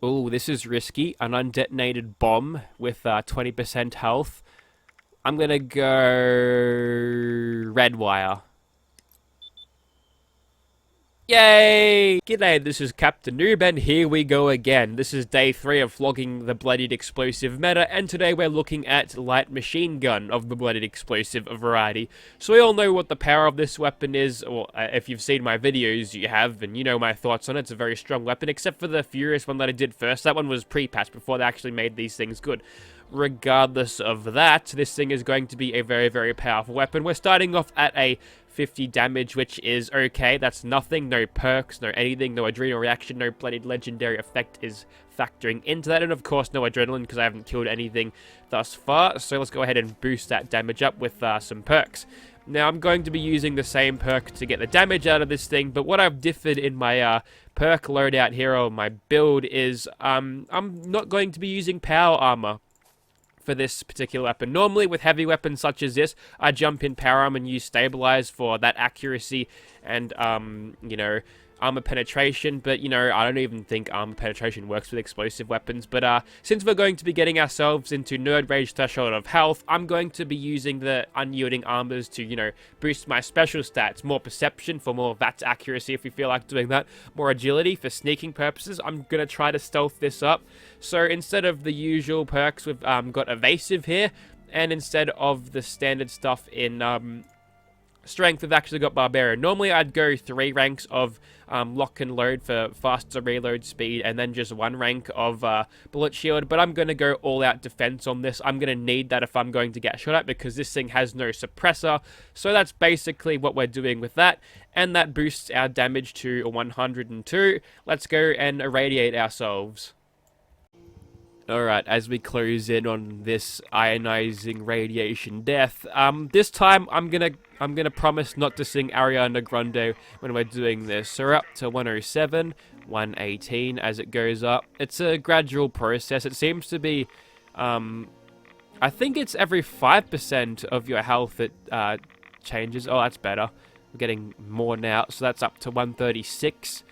Oh, this is risky. An undetonated bomb with 20% health. I'm gonna go red wire. Yay! G'day, this is Captainoob, and here we go again. This is day 3 of flogging the Bloodied explosive meta, and today we're looking at light machine gun of the Bloodied explosive variety. So we all know what the power of this weapon is, or if you've seen my videos, you have, and you know my thoughts on it. It's a very strong weapon, except for the Furious one that I did first. That one was pre-patched before they actually made these things good. Regardless of that, this thing is going to be a very, very powerful weapon. We're starting off at a 50 damage, which is okay. That's nothing. No perks, no anything, no adrenal reaction, no Bloodied legendary effect is factoring into that. And of course, no adrenaline because I haven't killed anything thus far. So let's go ahead and boost that damage up with some perks. Now, I'm going to be using the same perk to get the damage out of this thing, but what I've differed in my perk loadout here, or my build, is I'm not going to be using power armor for this particular weapon. Normally with heavy weapons such as this, I jump in power armor and use stabilize for that accuracy and you know, armor penetration, but you know, I don't even think armor penetration works with explosive weapons. But since we're going to be getting ourselves into nerd rage threshold of health, I'm going to be using the unyielding armors to, you know, boost my special stats. More perception for more VATS accuracy if we feel like doing that. More agility for sneaking purposes. I'm gonna try to stealth this up. So instead of the usual perks, we've got evasive here, and instead of the standard stuff in strength, we've actually got barbarian. Normally I'd go 3 ranks of lock and load for faster reload speed, and then just 1 rank of bullet shield, but I'm going to go all out defense on this. I'm going to need that if I'm going to get shot at, because this thing has no suppressor. So that's basically what we're doing with that, and that boosts our damage to 102. Let's go and irradiate ourselves. Alright, as we close in on this ionizing radiation death, this time I'm gonna promise not to sing Ariana Grande when we're doing this. So we're up to 107, 118 as it goes up. It's a gradual process. It seems to be, I think it's every 5% of your health it changes. Oh, that's better. We're getting more now, so that's up to 136.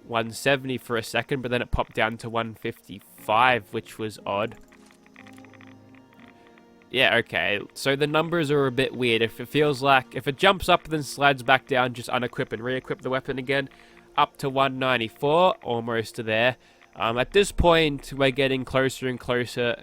170 for a second, but then it popped down to 155, which was odd. Yeah, okay, so the numbers are a bit weird. If it feels like, if it jumps up and then slides back down, just unequip and re-equip the weapon again. Up to 194, almost to there. At this point, we're getting closer and closer.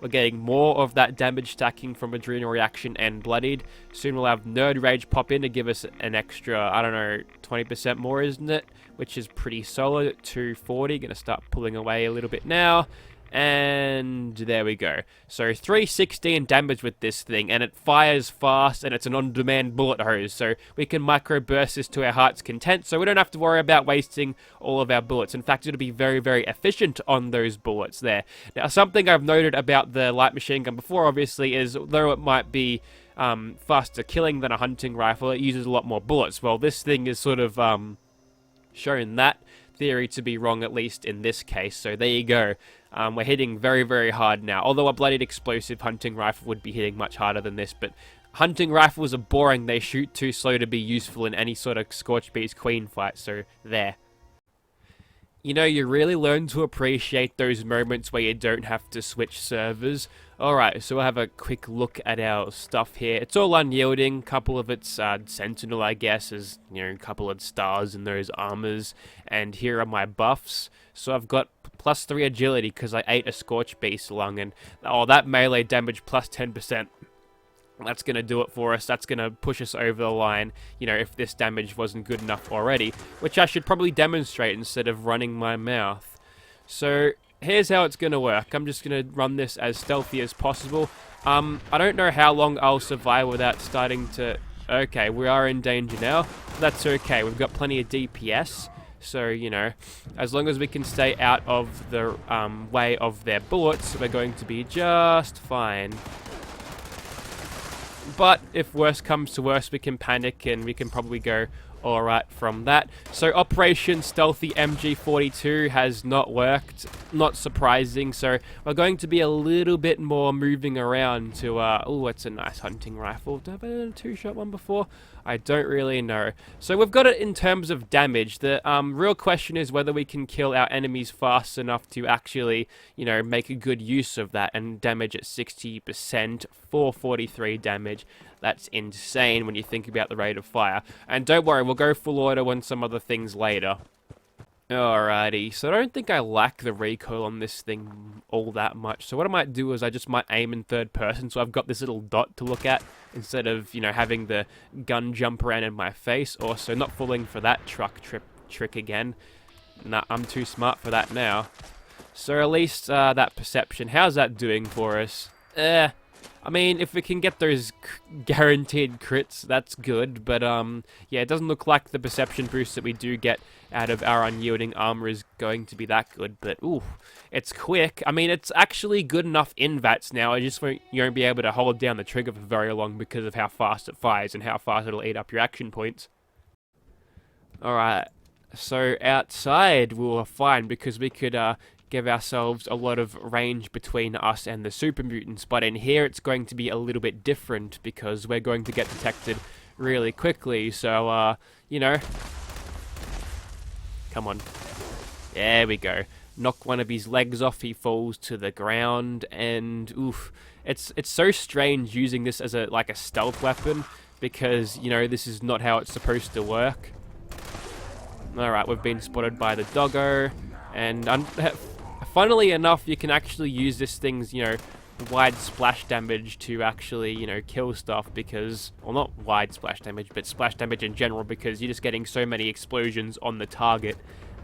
We're getting more of that damage stacking from adrenal reaction and bloodied. Soon we'll have nerd rage pop in to give us an extra, I don't know, 20% more, isn't it? Which is pretty solid at 240. Gonna start pulling away a little bit now. And there we go. So 316 damage with this thing, and it fires fast, and it's an on-demand bullet hose, so we can microburst this to our heart's content, so we don't have to worry about wasting all of our bullets. In fact, it'll be very, very efficient on those bullets there. Now, something I've noted about the light machine gun before, obviously, is though it might be faster killing than a hunting rifle, it uses a lot more bullets. Well, this thing is sort of shown that theory to be wrong, at least in this case, so there you go. We're hitting very, very hard now, although a Bloodied explosive hunting rifle would be hitting much harder than this, but hunting rifles are boring. They shoot too slow to be useful in any sort of Scorch Beast Queen fight, so there. You know, you really learn to appreciate those moments where you don't have to switch servers. Alright, so we'll have a quick look at our stuff here. It's all unyielding. Couple of it's Sentinel, I guess, as, you know, a couple of stars in those armors. And here are my buffs. So I've got +3 agility because I ate a Scorch Beast lung, and oh, that melee damage plus 10%. That's going to do it for us. That's going to push us over the line, you know, if this damage wasn't good enough already, which I should probably demonstrate instead of running my mouth. So here's how it's going to work. I'm just going to run this as stealthy as possible. I don't know how long I'll survive without starting to... Okay, we are in danger now. That's okay. We've got plenty of DPS. So, you know, as long as we can stay out of the way of their bullets, we're going to be just fine. But if worse comes to worse, we can panic and we can probably go alright from that. So Operation Stealthy MG42 has not worked. Not surprising. So we're going to be a little bit more moving around to... oh, it's a nice hunting rifle. Did I have a 2-shot one before? I don't really know. So we've got it in terms of damage. The real question is whether we can kill our enemies fast enough to actually, you know, make a good use of that, and damage at 60%, 443 damage. That's insane when you think about the rate of fire. And don't worry, we'll go full auto on some other things later. Alrighty, so I don't think I like the recoil on this thing all that much. So what I might do is I just might aim in third person, so I've got this little dot to look at instead of, you know, having the gun jump around in my face. Also, not falling for that trick again. Nah, I'm too smart for that now. So at least that perception, how's that doing for us? I mean, if we can get those guaranteed crits, that's good. But, yeah, it doesn't look like the perception boost that we do get out of our unyielding armor is going to be that good. But, ooh, it's quick. I mean, it's actually good enough in VATS now. You won't be able to hold down the trigger for very long because of how fast it fires and how fast it'll eat up your action points. Alright, so outside we were fine because we could, give ourselves a lot of range between us and the super mutants, but in here it's going to be a little bit different because we're going to get detected really quickly. So you know, come on, there we go, knock one of his legs off, he falls to the ground. And oof, it's so strange using this as a stealth weapon, because, you know, this is not how it's supposed to work. Alright, we've been spotted by the doggo, and funnily enough, you can actually use this thing's, you know, wide splash damage to actually, you know, kill stuff, because, well, not wide splash damage, but splash damage in general, because you're just getting so many explosions on the target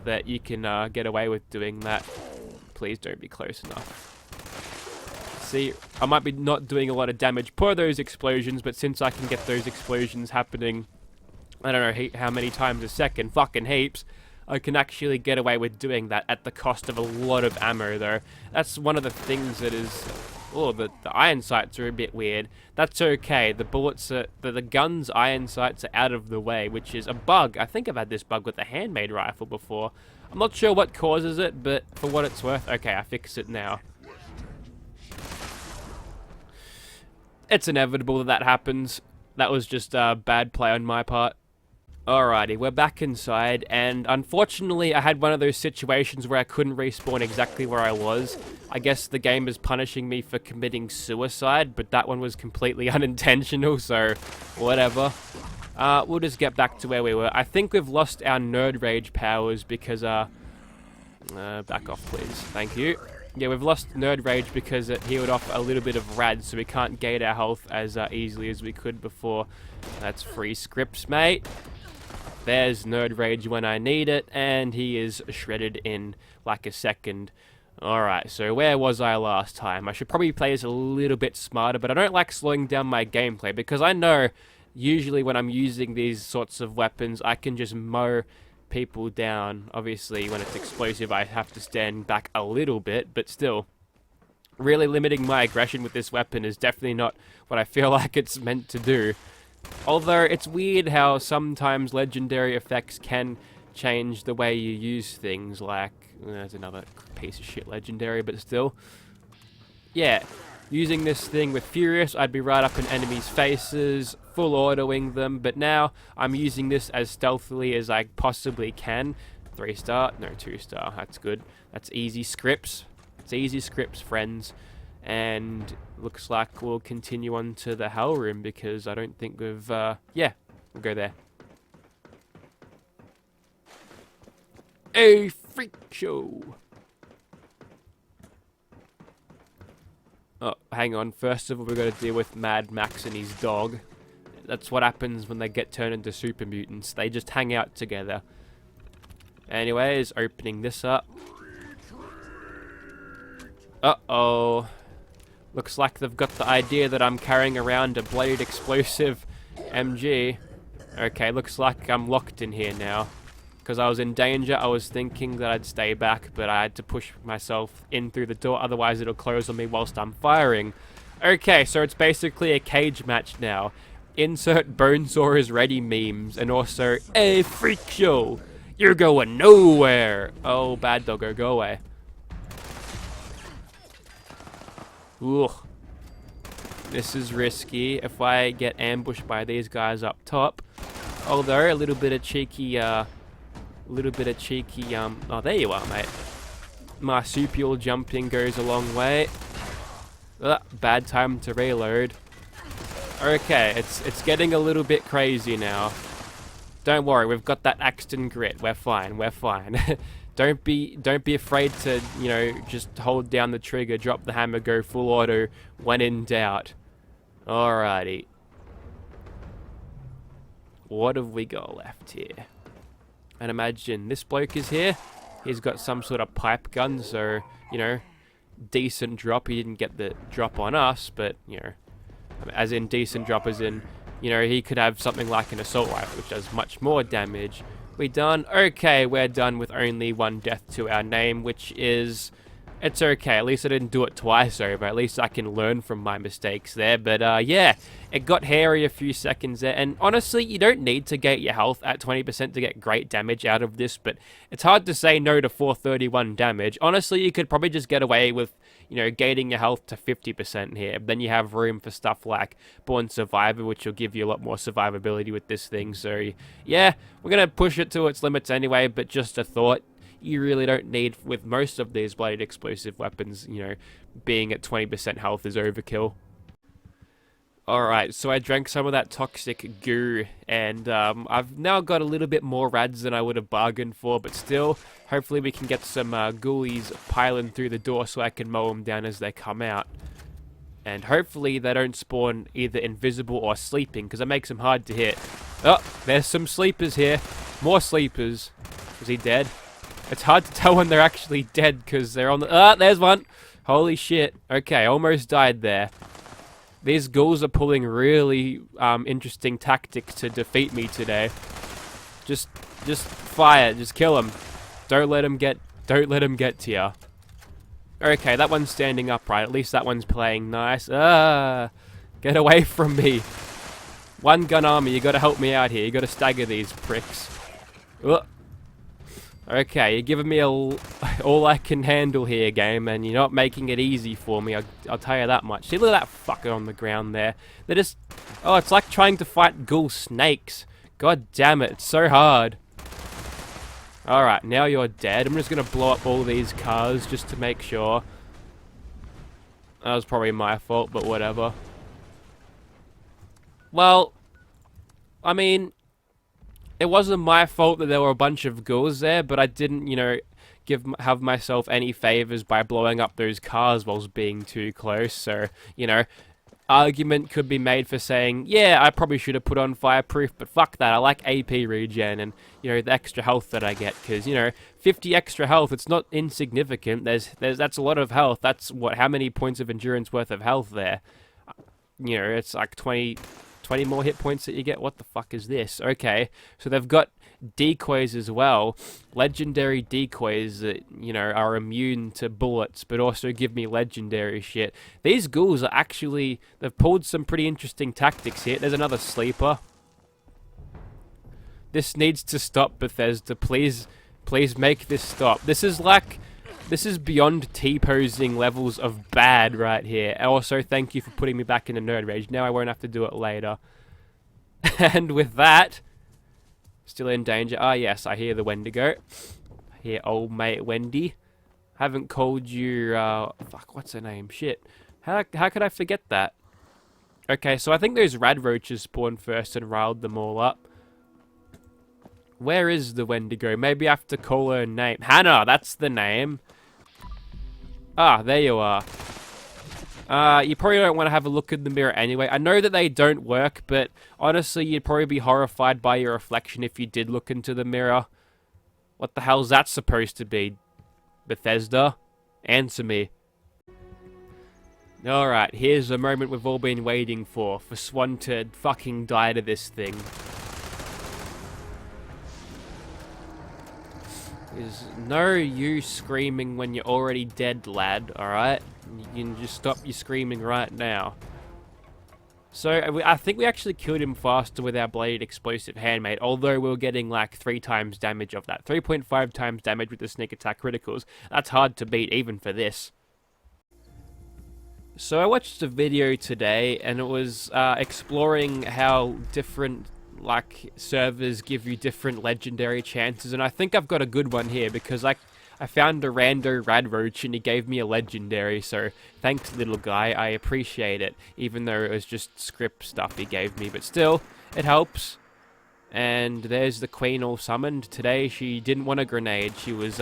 that you can get away with doing that. Please don't be close enough. See, I might be not doing a lot of damage per those explosions, but since I can get those explosions happening, I don't know how many times a second, fucking heaps, I can actually get away with doing that at the cost of a lot of ammo, though. That's one of the things that is... Oh, the iron sights are a bit weird. That's okay. The bullets are... The gun's iron sights are out of the way, which is a bug. I think I've had this bug with the handmade rifle before. I'm not sure what causes it, but for what it's worth... Okay, I fix it now. It's inevitable that happens. That was just a bad play on my part. Alrighty, we're back inside, and unfortunately I had one of those situations where I couldn't respawn exactly where I was. I guess the game is punishing me for committing suicide, but that one was completely unintentional, so whatever. We'll just get back to where we were. I think we've lost our nerd rage powers because, back off please, thank you. Yeah, we've lost nerd rage because it healed off a little bit of rad, so we can't gate our health as easily as we could before. That's free scripts, mate. There's nerd rage when I need it, and he is shredded in like a second. Alright, so where was I last time? I should probably play this a little bit smarter, but I don't like slowing down my gameplay, because I know usually when I'm using these sorts of weapons, I can just mow people down. Obviously, when it's explosive, I have to stand back a little bit, but still, really limiting my aggression with this weapon is definitely not what I feel like it's meant to do. Although, it's weird how sometimes legendary effects can change the way you use things, like... There's another piece of shit legendary, but still. Yeah, using this thing with Furious, I'd be right up in enemies' faces, full autoing them, but now I'm using this as stealthily as I possibly can. 3-star? No, 2-star. That's good. That's easy scripts. It's easy scripts, friends. And looks like we'll continue on to the Hell Room, because I don't think we've... yeah, we'll go there. A freak show! Oh, hang on. First of all, we've got to deal with Mad Max and his dog. That's what happens when they get turned into super mutants. They just hang out together. Anyways, opening this up. Uh-oh. Looks like they've got the idea that I'm carrying around a Bloodied explosive MG. Okay, looks like I'm locked in here now. Because I was in danger, I was thinking that I'd stay back, but I had to push myself in through the door, otherwise it'll close on me whilst I'm firing. Okay, so it's basically a cage match now. Insert Bonesaw is ready memes, and also, a freak show! You're going nowhere! Oh, bad doggo, go away. Ugh. This is risky. If I get ambushed by these guys up top, Although, a little bit of cheeky, oh, there you are, mate. Marsupial jumping goes a long way. Bad time to reload. Okay, it's getting a little bit crazy now. Don't worry, we've got that Axton grit. We're fine, we're fine. Don't be afraid to, you know, just hold down the trigger, drop the hammer, go full auto when in doubt. Alrighty. What have we got left here? And imagine this bloke is here. He's got some sort of pipe gun, so, you know, decent drop. He didn't get the drop on us, but, you know, as in decent drop as in, you know, he could have something like an assault rifle, which does much more damage. We done? Okay, we're done with only one death to our name, which is... It's okay, at least I didn't do it twice over. At least I can learn from my mistakes there. But, yeah, it got hairy a few seconds there. And honestly, you don't need to gate your health at 20% to get great damage out of this. But it's hard to say no to 431 damage. Honestly, you could probably just get away with, you know, gating your health to 50% here. Then you have room for stuff like Born Survivor, which will give you a lot more survivability with this thing. So, yeah, we're going to push it to its limits anyway. But just a thought. You really don't need, with most of these bloodied explosive weapons, you know, being at 20% health is overkill. Alright, so I drank some of that toxic goo, and I've now got a little bit more rads than I would have bargained for, but still, hopefully we can get some ghoulies piling through the door so I can mow them down as they come out. And hopefully they don't spawn either invisible or sleeping, because it makes them hard to hit. Oh, there's some sleepers here. More sleepers. Is he dead? It's hard to tell when they're actually dead because they're on the... Ah, there's one! Holy shit. Okay, almost died there. These ghouls are pulling really interesting tactics to defeat me today. Just fire. Just kill them. Don't let them get to you. Okay, that one's standing upright. At least that one's playing nice. Ah! Get away from me. One gun army. You gotta help me out here. You gotta stagger these pricks. Ugh. Okay, you're giving me all I can handle here, game, and you're not making it easy for me, I'll tell you that much. See, look at that fucker on the ground there. They're just... Oh, it's like trying to fight ghoul snakes. God damn it, it's so hard. Alright, now you're dead. I'm just gonna blow up all these cars just to make sure. That was probably my fault, but whatever. Well, I mean... It wasn't my fault that there were a bunch of ghouls there, but I didn't, you know, have myself any favors by blowing up those cars whilst being too close. So, you know, argument could be made for saying, yeah, I probably should have put on fireproof, but fuck that. I like AP regen and, you know, the extra health that I get, because, you know, 50 extra health, it's not insignificant. That's a lot of health. That's how many points of endurance worth of health there? You know, it's like 20 more hit points that you get. What the fuck is this? Okay, so they've got decoys as well. Legendary decoys that, you know, are immune to bullets, but also give me legendary shit. These ghouls are actually... They've pulled some pretty interesting tactics here. There's another sleeper. This needs to stop, Bethesda. Please make this stop. This is beyond T-posing levels of bad right here. Also, thank you for putting me back into Nerd Rage. Now I won't have to do it later. And with that, still in danger. Ah, yes, I hear the Wendigo. I hear old mate Wendy. Haven't called you, fuck, what's her name? Shit. How could I forget that? Okay, so I think those rad roaches spawned first and riled them all up. Where is the Wendigo? Maybe I have to call her name. Hannah, that's the name. Ah, there you are. You probably don't want to have a look in the mirror anyway. I know that they don't work, but honestly, you'd probably be horrified by your reflection if you did look into the mirror. What the hell's that supposed to be? Bethesda? Answer me. Alright, here's the moment we've all been waiting for Swan to fucking die to this thing. There's no use screaming when you're already dead, lad, alright? You can just stop your screaming right now. So, I think we actually killed him faster with our Bloodied explosive handmade, although we were getting like 3 times damage of that. 3.5 times damage with the sneak attack criticals. That's hard to beat even for this. So I watched a video today, and it was exploring how different like, servers give you different legendary chances, and I think I've got a good one here, because, like, I found a rando radroach and he gave me a legendary, so thanks, little guy, I appreciate it, even though it was just script stuff he gave me, but still, it helps. And there's the queen all summoned. Today she didn't want a grenade, she was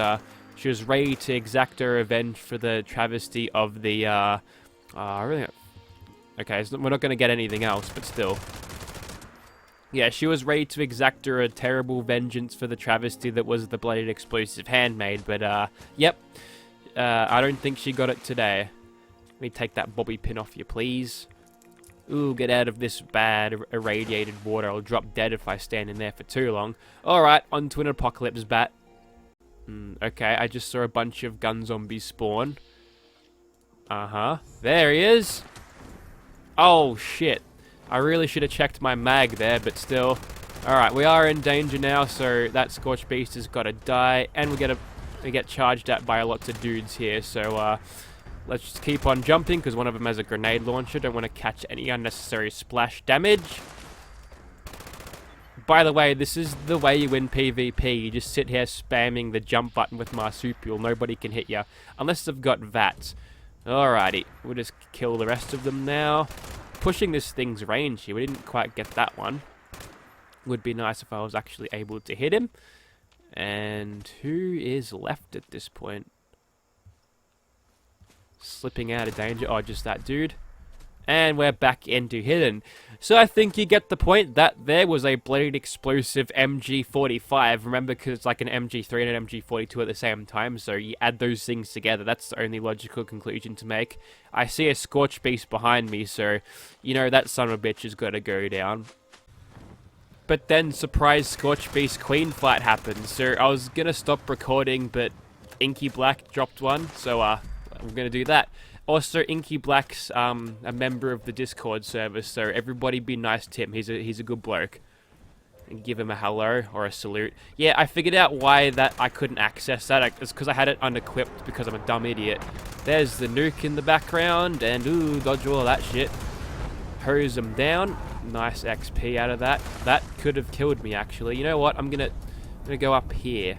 ready to exact her revenge for the travesty of the, really... Okay, so we're not going to get anything else, but still. Yeah, she was ready to exact her a terrible vengeance for the travesty that was the Bloodied Explosive Handmaid, but, yep. I don't think she got it today. Let me take that bobby pin off you, please. Ooh, get out of this bad irradiated water. I'll drop dead if I stand in there for too long. Alright, on to an apocalypse bat. Okay, I just saw a bunch of gun zombies spawn. Uh-huh. There he is. Oh, shit. I really should have checked my mag there, but still. Alright, we are in danger now, so that Scorched Beast has got to die. And we get charged at by lots of dudes here, so let's just keep on jumping, because one of them has a grenade launcher. Don't want to catch any unnecessary splash damage. By the way, this is the way you win PvP. You just sit here spamming the jump button with Marsupial. Nobody can hit you, unless they've got VATs. Alrighty, we'll just kill the rest of them now. Pushing this thing's range here. We didn't quite get that one. Would be nice if I was actually able to hit him. And who is left at this point? Slipping out of danger. Oh, just that dude. And we're back into hidden. So I think you get the point. That there was a Bloodied Explosive MG45. Remember, because it's like an MG3 and an MG42 at the same time. So you add those things together. That's the only logical conclusion to make. I see a Scorched Beast behind me. So, you know, that son of a bitch has got to go down. But then, surprise Scorched Beast Queen fight happens. So I was going to stop recording, but Inky Black dropped one. So, I'm going to do that. Also, Inky Black's a member of the Discord server, so everybody be nice to him. He's a good bloke. And give him a hello or a salute. Yeah, I figured out why that I couldn't access that. It's because I had it unequipped because I'm a dumb idiot. There's the nuke in the background, and ooh, dodge all that shit. Hose him down. Nice XP out of that. That could have killed me, actually. You know what? I'm gonna go up here.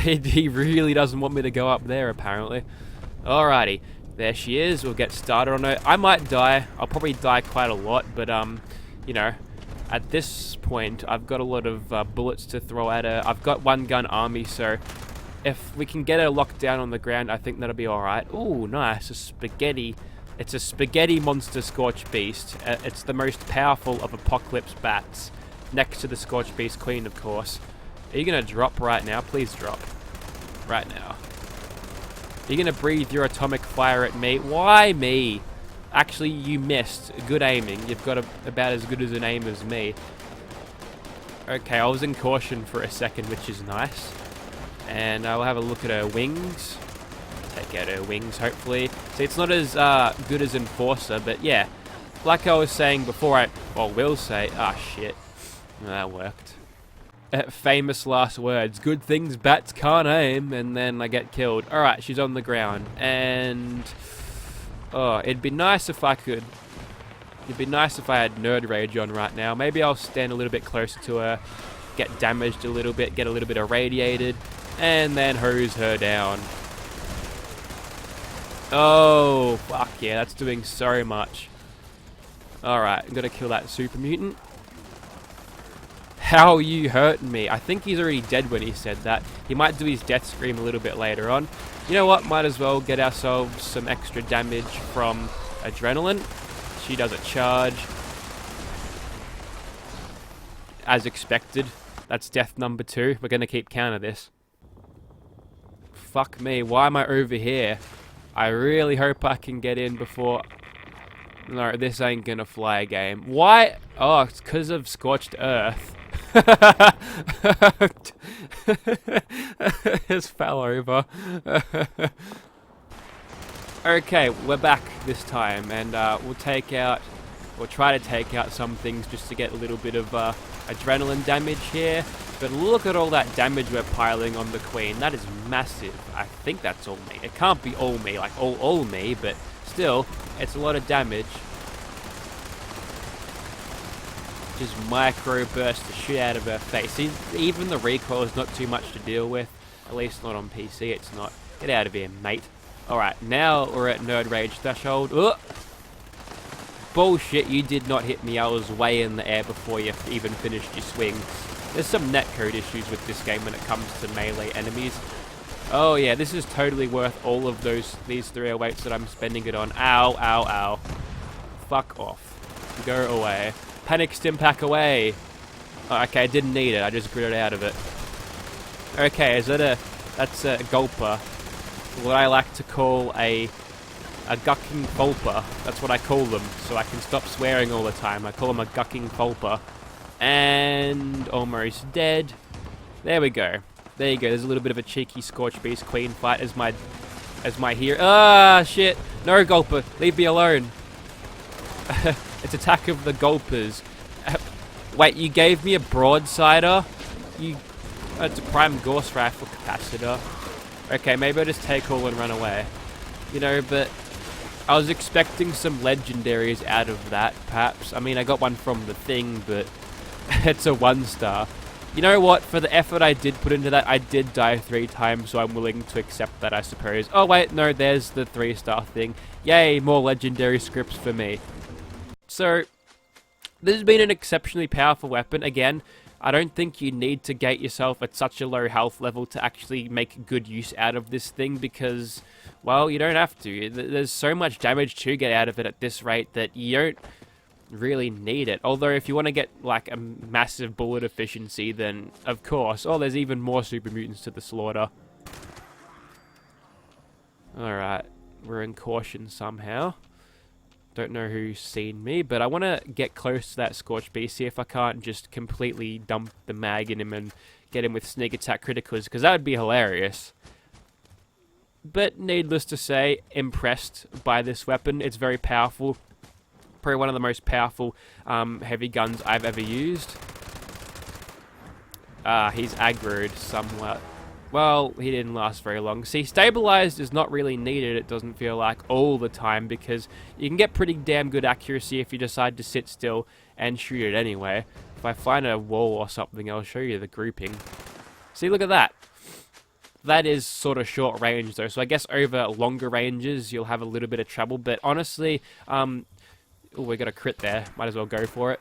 He really doesn't want me to go up there, apparently. Alrighty, there she is. We'll get started on her. I might die. I'll probably die quite a lot, but you know, at this point, I've got a lot of bullets to throw at her. I've got one gun army, so if we can get her locked down on the ground, I think that'll be alright. Ooh, nice, a spaghetti. It's a spaghetti monster Scorched Beast. It's the most powerful of apocalypse bats, next to the Scorched Beast Queen, of course. Are you gonna drop right now? Please drop. Right now. You're gonna breathe your atomic fire at me. Why me? Actually, you missed. Good aiming. You've got about as good as an aim as me. Okay, I was in caution for a second, which is nice. And I'll have a look at her wings. Take out her wings, hopefully. See, it's not as good as Enforcer, but yeah. Like I was saying before, will say... Ah, shit. That worked. Famous last words. Good things bats can't aim, and then I get killed. Alright, she's on the ground. And... oh, it'd be nice if I could... It'd be nice if I had Nerd Rage on right now. Maybe I'll stand a little bit closer to her, get damaged a little bit, get a little bit irradiated, and then hose her down. Oh, fuck yeah, that's doing so much. Alright, I'm gonna kill that super mutant. How are you hurting me? I think he's already dead when he said that. He might do his death scream a little bit later on. You know what? Might as well get ourselves some extra damage from Adrenaline. She does a charge. As expected. That's death number 2. We're going to keep count of this. Fuck me. Why am I over here? I really hope I can get in before... No, this ain't going to fly a game. Why? Oh, it's because of Scorched Earth. Just fell over. Okay, we're back this time, and we'll try to take out some things just to get a little bit of adrenaline damage here. But look at all that damage we're piling on the Queen. That is massive. I think that's all me. It can't be all me, like all me, but still, it's a lot of damage. just micro-burst the shit out of her face. Even the recoil is not too much to deal with. At least not on PC, it's not. Get out of here, mate. Alright, now we're at nerd rage threshold. Ugh. Bullshit, you did not hit me. I was way in the air before you even finished your swing. There's some netcode issues with this game when it comes to melee enemies. Oh yeah, this is totally worth all of these 308s that I'm spending it on. Ow, ow, ow. Fuck off. Go away. Panic stim pack away. Oh, okay, I didn't need it. I just gritted out of it. Okay, that's a gulper. What I like to call a gucking gulper. That's what I call them, so I can stop swearing all the time. I call them a gucking gulper. And almost dead. There we go. There you go. There's a little bit of a cheeky Scorch Beast Queen fight as my hero. Ah, shit. No, Gulper. Leave me alone. It's Attack of the Gulpers. Wait, you gave me a broadsider? It's a Prime Gauss Rifle capacitor. Okay, maybe I'll just take all and run away. You know, but I was expecting some legendaries out of that, perhaps. I mean, I got one from the thing, but it's a 1-star. You know what? For the effort I did put into that, I did die 3 times, so I'm willing to accept that, I suppose. Oh, wait, no, there's the 3-star thing. Yay, more legendary scripts for me. So, this has been an exceptionally powerful weapon. Again, I don't think you need to gate yourself at such a low health level to actually make good use out of this thing because, well, you don't have to. There's so much damage to get out of it at this rate that you don't really need it. Although if you want to get like a massive bullet efficiency, then of course. Oh, there's even more super mutants to the slaughter. Alright, we're in caution somehow. Don't know who's seen me, but I want to get close to that Scorch Beast, see if I can't just completely dump the mag in him and get him with sneak attack criticals, because that would be hilarious. But needless to say, impressed by this weapon. It's very powerful. Probably one of the most powerful heavy guns I've ever used. He's aggroed somewhat. Well, he didn't last very long. See, stabilized is not really needed, it doesn't feel like, all the time, because you can get pretty damn good accuracy if you decide to sit still and shoot it anyway. If I find a wall or something, I'll show you the grouping. See, look at that. That is sort of short range, though, so I guess over longer ranges, you'll have a little bit of trouble, but honestly, oh, we got a crit there. Might as well go for it.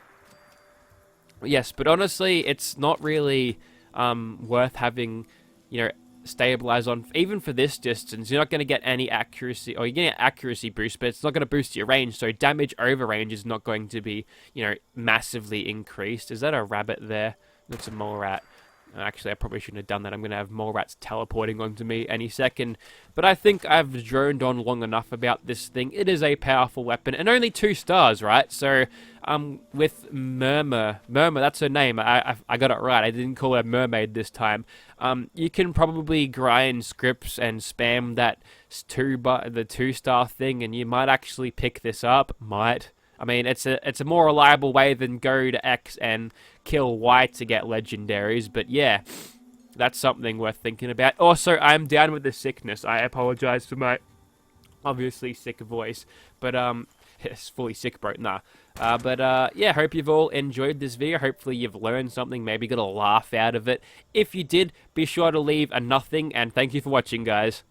Yes, but honestly, it's not really worth having, you know, stabilize on. Even for this distance, you're not going to get any accuracy, or you're going to get accuracy boost, but it's not going to boost your range, so damage over range is not going to be, you know, massively increased. Is that a rabbit there? That's a mole rat. Actually, I probably shouldn't have done that. I'm going to have mole rats teleporting onto me any second. But I think I've droned on long enough about this thing. It is a powerful weapon, and only 2 stars, right? So, with Murmur, that's her name. I got it right. I didn't call her Mermaid this time. You can probably grind scripts and spam that the 2-star thing, and you might actually pick this up. Might. I mean, it's a more reliable way than go to X and kill Y to get legendaries, but yeah, that's something worth thinking about. Also, I'm down with the sickness. I apologize for my obviously sick voice, but it's fully sick, bro. Nah. Yeah, hope you've all enjoyed this video. Hopefully you've learned something, maybe got a laugh out of it. If you did, be sure to leave a nothing, and thank you for watching, guys.